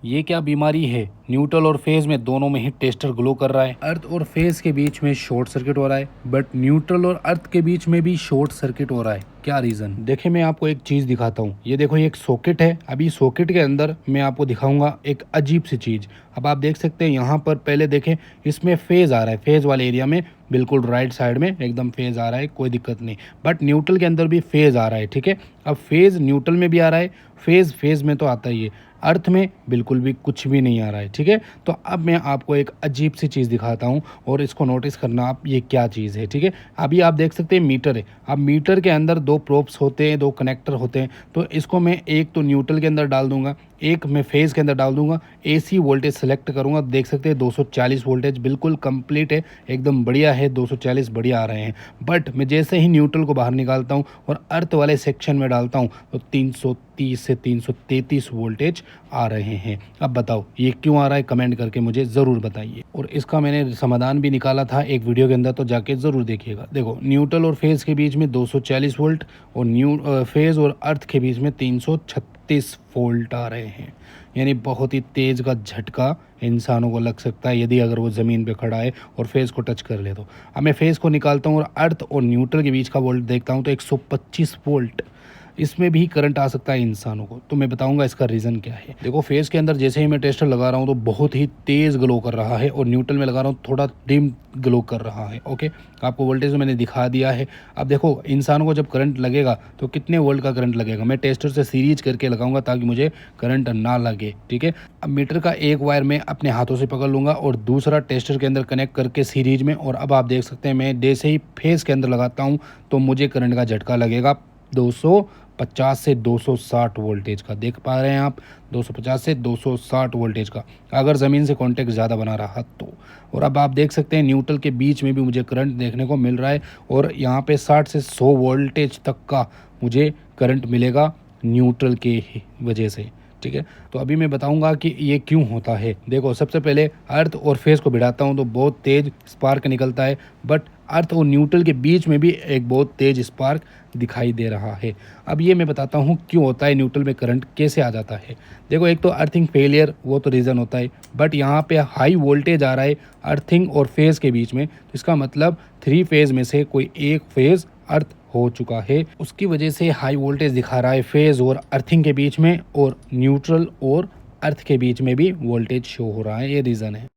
ये क्या बीमारी है? न्यूट्रल और फेज में दोनों में ही टेस्टर ग्लो कर रहा है। अर्थ और फेज के बीच में शॉर्ट सर्किट हो रहा है, बट न्यूट्रल और अर्थ के बीच में भी शॉर्ट सर्किट हो रहा है। क्या रीजन? देखिए, मैं आपको एक चीज दिखाता हूँ। ये देखो, ये एक सॉकेट है। अभी सॉकेट के अंदर मैं आपको दिखाऊंगा एक अजीब सी चीज। अब आप देख सकते हैं यहाँ पर, पहले देखें, इसमें फेज आ रहा है। फेज वाले एरिया में बिल्कुल राइट साइड में एकदम फेज आ रहा है, कोई दिक्कत नहीं। बट न्यूट्रल के अंदर भी फेज आ रहा है, ठीक है। अब फेज न्यूट्रल में भी आ रहा है, फेज में तो आता ही है, अर्थ में बिल्कुल भी कुछ भी नहीं आ रहा है, ठीक है। तो अब मैं आपको एक अजीब सी चीज़ दिखाता हूँ और इसको नोटिस करना आप, ये क्या चीज़ है, ठीक है। अभी आप देख सकते हैं मीटर है। अब मीटर के अंदर दो प्रोब्स होते हैं, दो कनेक्टर होते हैं। तो इसको मैं एक तो न्यूट्रल के अंदर डाल दूंगा, एक मैं फेज़ के अंदर डाल दूंगा। एसी वोल्टेज सेलेक्ट करूंगा, देख सकते हैं 240 वोल्टेज बिल्कुल कंप्लीट है, एकदम बढ़िया है, 240 बढ़िया आ रहे हैं। बट मैं जैसे ही न्यूट्रल को बाहर निकालता हूं और अर्थ वाले सेक्शन में डालता हूं तो 330 से 333 वोल्टेज आ रहे हैं। अब बताओ ये क्यों आ रहा है, कमेंट करके मुझे ज़रूर बताइए। और इसका मैंने समाधान भी निकाला था एक वीडियो के अंदर, तो जाके ज़रूर देखिएगा। देखो, न्यूट्रल और फेज़ के बीच में 240 वोल्ट और फेज़ और अर्थ के बीच में 336 वोल्ट आ रहे हैं। यानी बहुत ही तेज़ का झटका इंसानों को लग सकता है यदि अगर वो ज़मीन पे खड़ा है और फेज़ को टच कर ले तो। अब मैं फेज़ को निकालता हूँ और अर्थ और न्यूट्रल के बीच का वोल्ट देखता हूँ तो 125 वोल्ट, इसमें भी करंट आ सकता है इंसानों को। तो मैं बताऊंगा इसका रीज़न क्या है। देखो, फेज़ के अंदर जैसे ही मैं टेस्टर लगा रहा हूँ तो बहुत ही तेज़ ग्लो कर रहा है, और न्यूट्रल में लगा रहा हूँ थोड़ा डिम ग्लो कर रहा है। ओके, आपको वोल्टेज मैंने दिखा दिया है। अब देखो, इंसानों को जब करंट लगेगा तो कितने वोल्ट का करंट लगेगा, मैं टेस्टर से सीरीज करके लगाऊंगा ताकि मुझे करंट ना लगे, ठीक है। अब मीटर का एक वायर मैं अपने हाथों से पकड़ लूँगा और दूसरा टेस्टर के अंदर कनेक्ट करके सीरीज में, और अब आप देख सकते हैं मैं जैसे ही फेज़ के अंदर लगाता हूँ तो मुझे करंट का झटका लगेगा 250 से 260 वोल्टेज का। देख पा रहे हैं आप, 250 से 260 वोल्टेज का, अगर ज़मीन से कांटेक्ट ज़्यादा बना रहा तो। और अब आप देख सकते हैं न्यूट्रल के बीच में भी मुझे करंट देखने को मिल रहा है, और यहाँ पे 60 से 100 वोल्टेज तक का मुझे करंट मिलेगा न्यूट्रल के वजह से, ठीक है। तो अभी मैं बताऊंगा कि ये क्यों होता है। देखो, सबसे पहले अर्थ और फेज़ को भिड़ाता हूँ तो बहुत तेज़ स्पार्क निकलता है, बट अर्थ और न्यूट्रल के बीच में भी एक बहुत तेज़ स्पार्क दिखाई दे रहा है। अब ये मैं बताता हूँ क्यों होता है, न्यूट्रल में करंट कैसे आ जाता है। देखो, एक तो अर्थिंग फेलियर, वो तो रीज़न होता है, बट यहाँ पे हाई वोल्टेज आ रहा है अर्थिंग और फेज़ के बीच में, तो इसका मतलब 3 फेज़ में से कोई एक फेज़ अर्थ हो चुका है, उसकी वजह से हाई वोल्टेज दिखा रहा है फेज़ और अर्थिंग के बीच में, और न्यूट्रल और अर्थ के बीच में भी वोल्टेज शो हो रहा है, ये रीज़न है।